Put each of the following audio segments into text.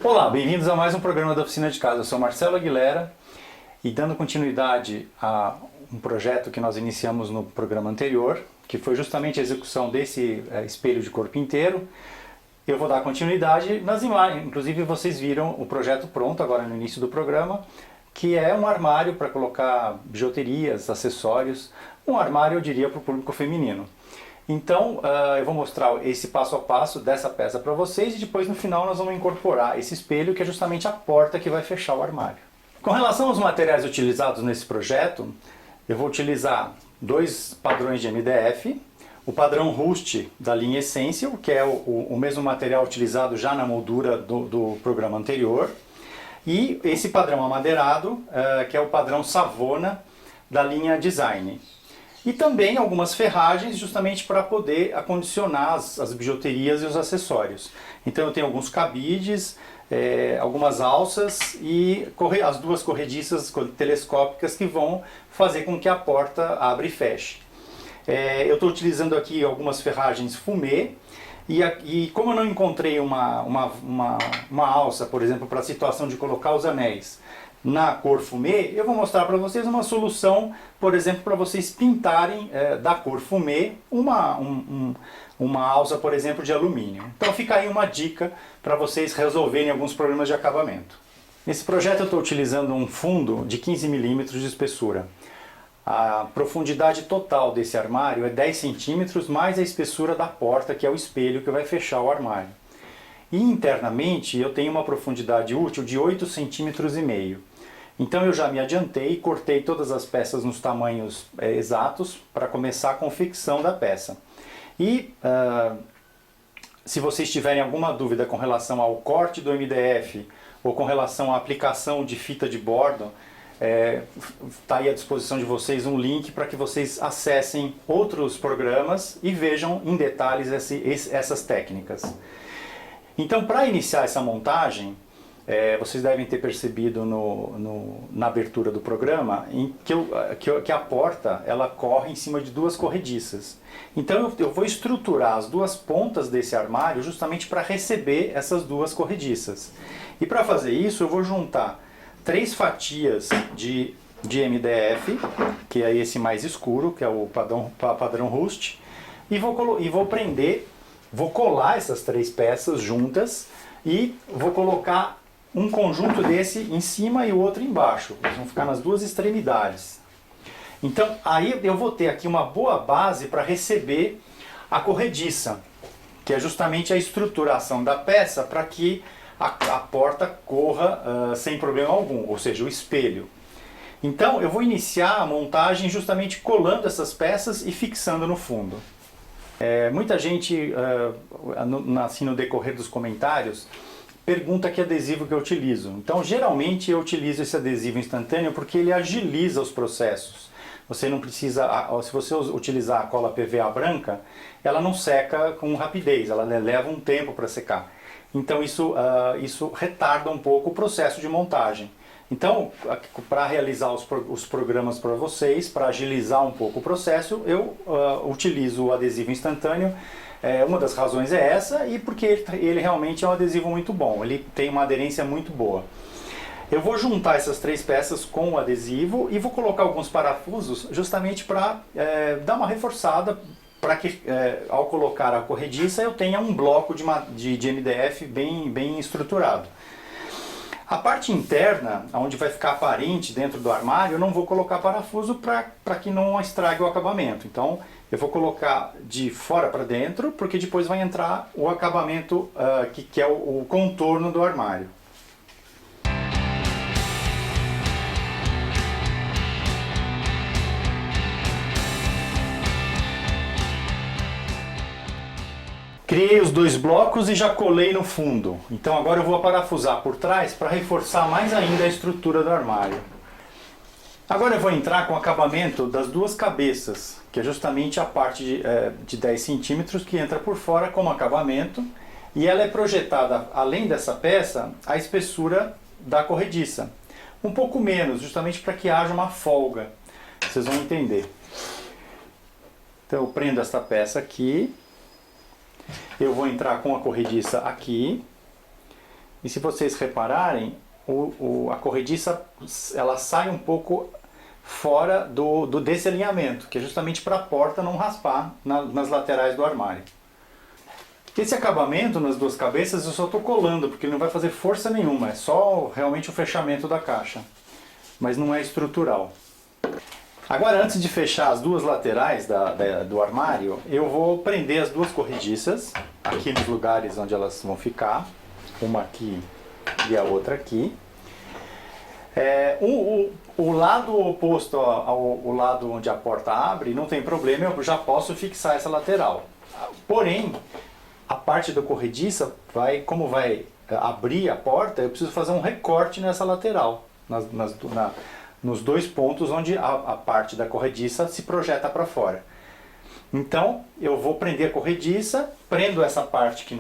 Olá, bem-vindos a mais um programa da Oficina de Casa. Eu sou Marcelo Aguilera e dando continuidade a um projeto que nós iniciamos no programa anterior, que foi justamente a execução desse espelho de corpo inteiro. Eu vou dar continuidade nas imagens, inclusive vocês viram o projeto pronto agora no início do programa, que é um armário para colocar bijuterias, acessórios, um armário, eu diria, para o público feminino. Então, eu vou mostrar esse passo a passo dessa peça para vocês e depois no final nós vamos incorporar esse espelho que é justamente a porta que vai fechar o armário. Com relação aos materiais utilizados nesse projeto, eu vou utilizar dois padrões de MDF, o padrão Rust da linha Essential, que é o mesmo material utilizado já na moldura do programa anterior, e esse padrão amadeirado, que é o padrão Savona da linha Design. E também algumas ferragens justamente para poder acondicionar as bijuterias e os acessórios. Então eu tenho alguns cabides, algumas alças e as duas corrediças telescópicas que vão fazer com que a porta abra e feche. Eu estou utilizando aqui algumas ferragens fumê e como eu não encontrei uma alça, por exemplo, para a situação de colocar os anéis na cor fumê, eu vou mostrar para vocês uma solução, por exemplo, para vocês pintarem da cor fumê uma alça, por exemplo, de alumínio. Então fica aí uma dica para vocês resolverem alguns problemas de acabamento. Nesse projeto eu estou utilizando um fundo de 15 mm de espessura. A profundidade total desse armário é 10 centímetros mais a espessura da porta, que é o espelho que vai fechar o armário. E internamente eu tenho uma profundidade útil de 8,5 centímetros. Então eu já me adiantei e cortei todas as peças nos tamanhos exatos para começar a confecção da peça. E se vocês tiverem alguma dúvida com relação ao corte do MDF ou com relação à aplicação de fita de bordo, está aí à disposição de vocês um link para que vocês acessem outros programas e vejam em detalhes essas técnicas. Então, para iniciar essa montagem, vocês devem ter percebido na abertura do programa que a porta ela corre em cima de duas corrediças. Então eu vou estruturar as duas pontas desse armário justamente para receber essas duas corrediças. E para fazer isso eu vou juntar 3 fatias de MDF, que é esse mais escuro, que é o padrão Rust, e vou colar essas 3 peças juntas e vou colocar um conjunto desse em cima e o outro embaixo. Eles vão ficar nas duas extremidades. Então aí eu vou ter aqui uma boa base para receber a corrediça, que é justamente a estruturação da peça para que a porta corra sem problema algum, ou seja, o espelho. Então eu vou iniciar a montagem justamente colando essas peças e fixando no fundo. Muita gente, assim no decorrer dos comentários, pergunta que adesivo que eu utilizo. Então, geralmente eu utilizo esse adesivo instantâneo porque ele agiliza os processos. Você não precisa, se você utilizar a cola PVA branca, ela não seca com rapidez, ela leva um tempo para secar. Então isso retarda um pouco o processo de montagem. Então, para realizar os programas para vocês, para agilizar um pouco o processo, eu utilizo o adesivo instantâneo. Uma das razões é essa e porque ele realmente é um adesivo muito bom, ele tem uma aderência muito boa. Eu vou juntar essas 3 peças com o adesivo e vou colocar alguns parafusos justamente para dar uma reforçada, para que ao colocar a corrediça eu tenha um bloco de MDF bem estruturado. A parte interna, onde vai ficar aparente dentro do armário, eu não vou colocar parafuso para que não estrague o acabamento. Então eu vou colocar de fora para dentro, porque depois vai entrar o acabamento que é o contorno do armário. Criei os 2 blocos e já colei no fundo. Então agora eu vou parafusar por trás para reforçar mais ainda a estrutura do armário. Agora eu vou entrar com o acabamento das 2 cabeças, que é justamente a parte de 10 centímetros que entra por fora como acabamento. E ela é projetada, além dessa peça, a espessura da corrediça. Um pouco menos, justamente para que haja uma folga. Vocês vão entender. Então eu prendo esta peça aqui. Eu vou entrar com a corrediça aqui e se vocês repararem, a corrediça ela sai um pouco fora desse alinhamento, que é justamente para a porta não raspar nas laterais do armário. Esse acabamento nas duas cabeças eu só estou colando, porque ele não vai fazer força nenhuma, é só realmente o fechamento da caixa, mas não é estrutural. Agora, antes de fechar as duas laterais do armário, eu vou prender as duas corrediças aqui nos lugares onde elas vão ficar, uma aqui e a outra aqui. O lado oposto ao lado onde a porta abre, não tem problema, eu já posso fixar essa lateral. Porém, a parte da corrediça, como vai abrir a porta, eu preciso fazer um recorte nessa lateral, nos dois pontos onde a parte da corrediça se projeta para fora. Então, eu vou prender a corrediça, prendo essa parte que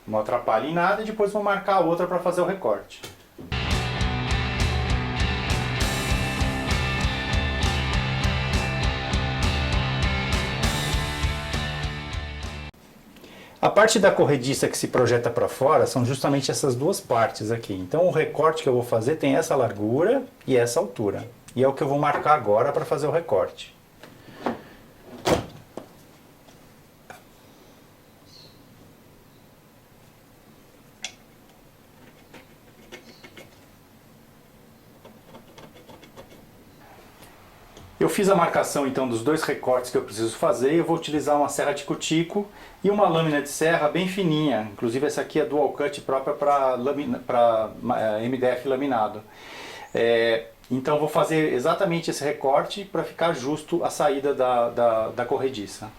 não atrapalha em nada, e depois vou marcar a outra para fazer o recorte. A parte da corrediça que se projeta para fora são justamente essas duas partes aqui. Então o recorte que eu vou fazer tem essa largura e essa altura. E é o que eu vou marcar agora para fazer o recorte. Eu fiz a marcação então dos dois recortes que eu preciso fazer. Eu vou utilizar uma serra tico-tico e uma lâmina de serra bem fininha. Inclusive essa aqui é dual cut própria para MDF laminado. Então eu vou fazer exatamente esse recorte para ficar justo a saída da corrediça.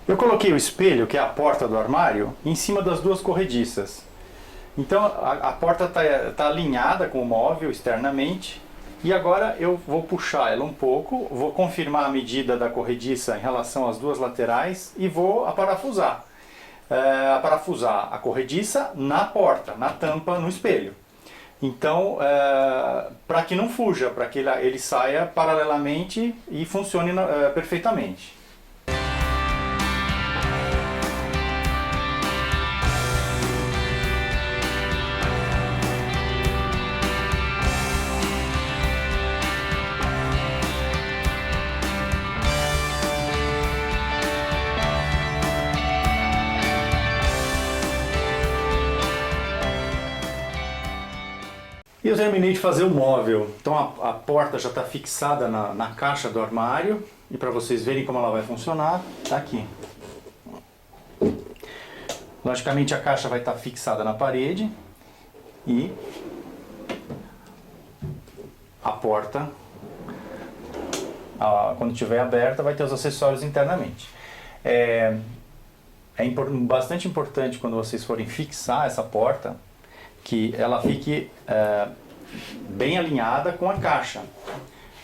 Eu coloquei o espelho, que é a porta do armário, em cima das duas corrediças. Então a porta está alinhada com o móvel externamente. E agora eu vou puxar ela um pouco, vou confirmar a medida da corrediça em relação às duas laterais e vou aparafusar. Aparafusar a corrediça na porta, na tampa, no espelho. Então, para que não fuja, para que ele saia paralelamente e funcione perfeitamente. E eu terminei de fazer o móvel. Então a porta já está fixada na caixa do armário. E para vocês verem como ela vai funcionar, está aqui. Logicamente a caixa vai estar fixada na parede. E a porta, quando estiver aberta, vai ter os acessórios internamente. É bastante importante quando vocês forem fixar essa porta, que ela fique bem alinhada com a caixa.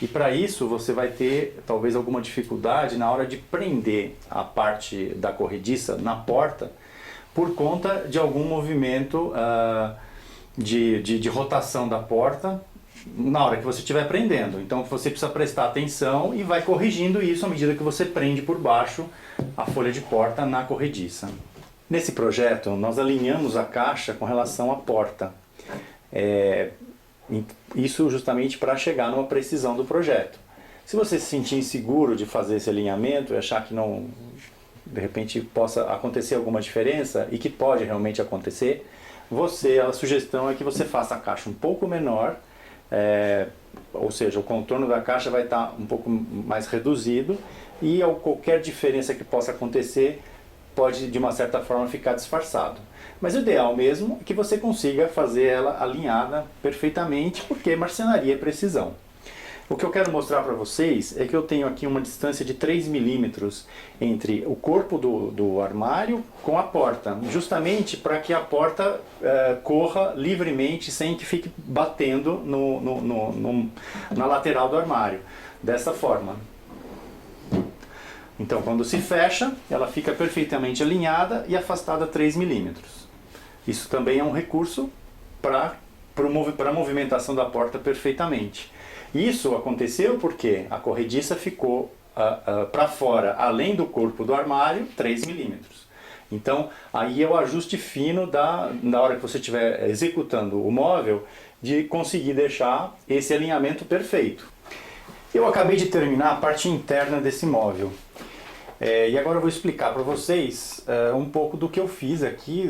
E para isso você vai ter talvez alguma dificuldade na hora de prender a parte da corrediça na porta, por conta de algum movimento de rotação da porta na hora que você estiver prendendo. Então você precisa prestar atenção e vai corrigindo isso à medida que você prende por baixo a folha de porta na corrediça. Nesse projeto, nós alinhamos a caixa com relação à porta. Isso justamente para chegar numa precisão do projeto. Se você se sentir inseguro de fazer esse alinhamento e achar que não, de repente possa acontecer alguma diferença, e que pode realmente acontecer, a sugestão é que você faça a caixa um pouco menor, ou seja, o contorno da caixa vai estar um pouco mais reduzido, e qualquer diferença que possa acontecer pode de uma certa forma ficar disfarçado. Mas o ideal mesmo é que você consiga fazer ela alinhada perfeitamente, porque marcenaria é precisão. O que eu quero mostrar para vocês é que eu tenho aqui uma distância de 3 milímetros entre o corpo do armário com a porta, justamente para que a porta corra livremente sem que fique batendo na lateral do armário, dessa forma. Então, quando se fecha, ela fica perfeitamente alinhada e afastada 3 milímetros. Isso também é um recurso para a movimentação da porta perfeitamente. Isso aconteceu porque a corrediça ficou para fora, além do corpo do armário, 3 milímetros. Então, aí é o ajuste fino na hora que você estiver executando o móvel, de conseguir deixar esse alinhamento perfeito. Eu acabei de terminar a parte interna desse móvel. E agora eu vou explicar para vocês um pouco do que eu fiz aqui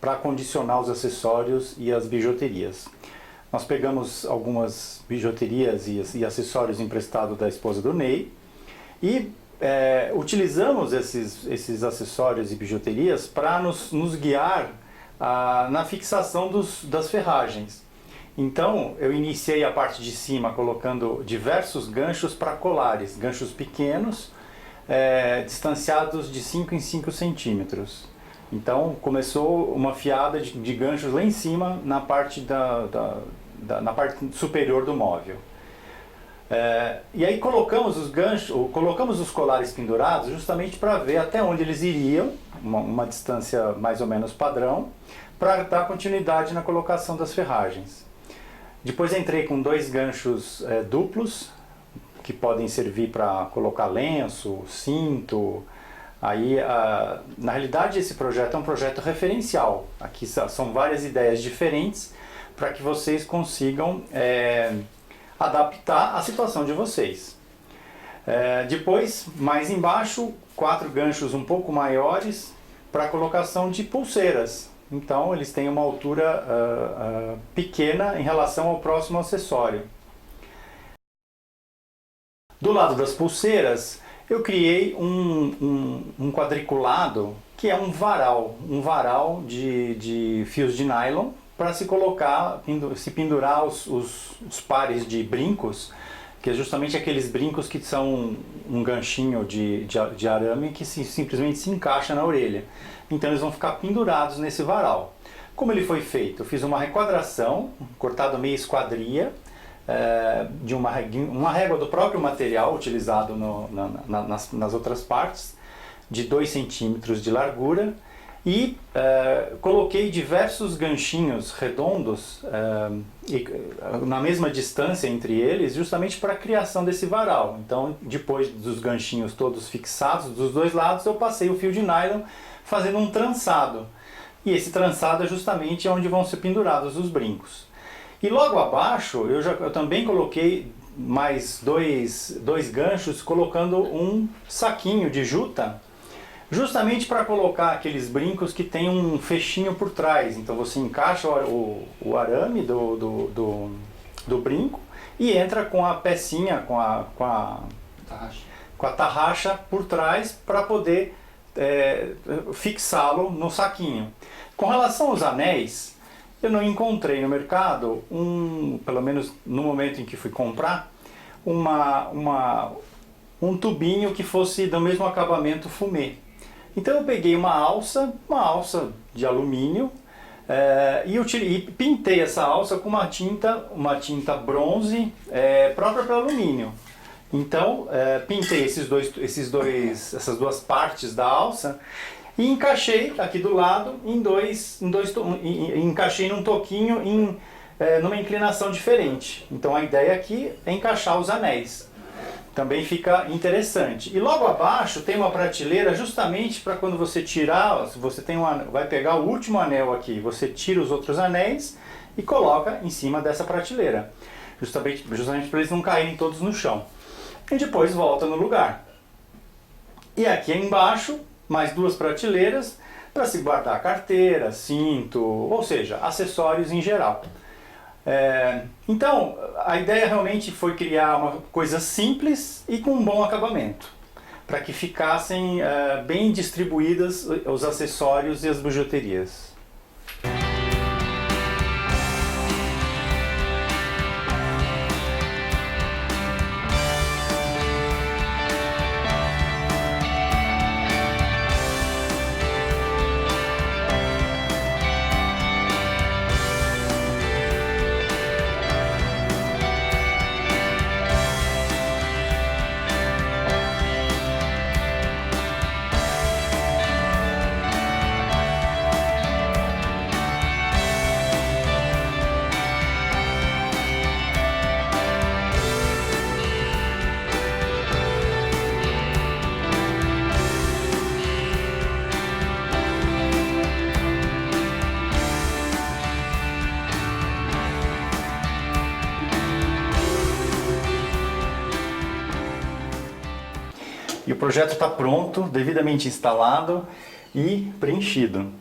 para acondicionar os acessórios e as bijuterias. Nós pegamos algumas bijuterias e acessórios emprestados da esposa do Ney e utilizamos esses acessórios e bijuterias para nos guiar na fixação das ferragens. Então eu iniciei a parte de cima colocando diversos ganchos para colares, ganchos pequenos, distanciados de 5 em 5 centímetros. Então começou uma fiada de ganchos lá em cima na parte na parte superior do móvel. E aí colocamos os ganchos, colocamos os colares pendurados justamente para ver até onde eles iriam, uma distância mais ou menos padrão, para dar continuidade na colocação das ferragens. Depois entrei com 2 ganchos duplos, que podem servir para colocar lenço, cinto. Aí, na realidade, esse projeto é um projeto referencial. Aqui são várias ideias diferentes para que vocês consigam adaptar a situação de vocês. Depois, mais embaixo, 4 ganchos um pouco maiores para a colocação de pulseiras. Então, eles têm uma altura pequena em relação ao próximo acessório. Do lado das pulseiras, eu criei um quadriculado que é um varal de fios de nylon para se colocar, se pendurar os pares de brincos, que é justamente aqueles brincos que são um ganchinho de arame que simplesmente se encaixa na orelha. Então eles vão ficar pendurados nesse varal. Como ele foi feito? Eu fiz uma requadração, cortado meia esquadria, de uma régua do próprio material utilizado nas outras partes, de 2 centímetros de largura, e coloquei diversos ganchinhos redondos na mesma distância entre eles, justamente para a criação desse varal. Então, depois dos ganchinhos todos fixados dos dois lados, eu passei o fio de nylon fazendo um trançado. E esse trançado é justamente onde vão ser pendurados os brincos. E logo abaixo eu também coloquei mais dois ganchos, colocando um saquinho de juta, justamente para colocar aqueles brincos que tem um fechinho por trás. Então você encaixa o arame do brinco e entra com a pecinha, com a tarraxa por trás para poder fixá-lo no saquinho. Com relação aos anéis, eu não encontrei no mercado, pelo menos no momento em que fui comprar, um tubinho que fosse do mesmo acabamento fumê. Então eu peguei uma alça de alumínio, e pintei essa alça com uma tinta bronze própria para alumínio. Então pintei essas duas partes da alça e encaixei aqui do lado encaixei num toquinho numa inclinação diferente. Então a ideia aqui é encaixar os anéis. Também fica interessante. E logo abaixo tem uma prateleira justamente para quando você tirar, você vai pegar o último anel aqui, você tira os outros anéis e coloca em cima dessa prateleira. Justamente para eles não caírem todos no chão. E depois volta no lugar. E aqui embaixo, mais 2 prateleiras para se guardar carteira, cinto, ou seja, acessórios em geral. Então, a ideia realmente foi criar uma coisa simples e com um bom acabamento, para que ficassem bem distribuídas os acessórios e as bijuterias. E o projeto está pronto, devidamente instalado e preenchido.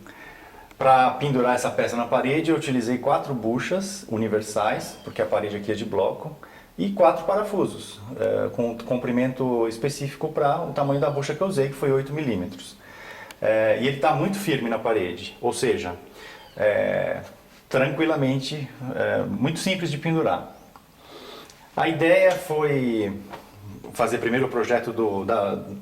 Para pendurar essa peça na parede, eu utilizei 4 buchas universais, porque a parede aqui é de bloco, e 4 parafusos, com comprimento específico para o tamanho da bucha que eu usei, que foi 8 milímetros. E ele está muito firme na parede, ou seja, tranquilamente, muito simples de pendurar. A ideia foi fazer primeiro o projeto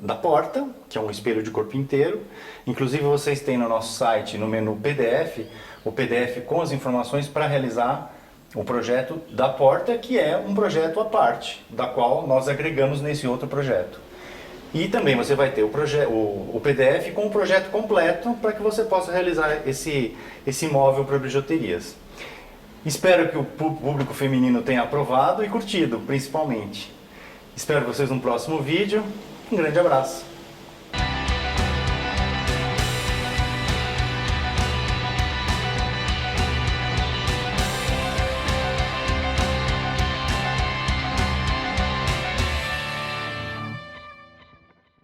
da porta, que é um espelho de corpo inteiro. Inclusive vocês têm no nosso site, no menu PDF, o PDF com as informações para realizar o projeto da porta, que é um projeto à parte, da qual nós agregamos nesse outro projeto. E também você vai ter o PDF com o projeto completo para que você possa realizar esse móvel para bijuterias. Espero que o público feminino tenha aprovado e curtido, principalmente. Espero vocês no próximo vídeo. Um grande abraço!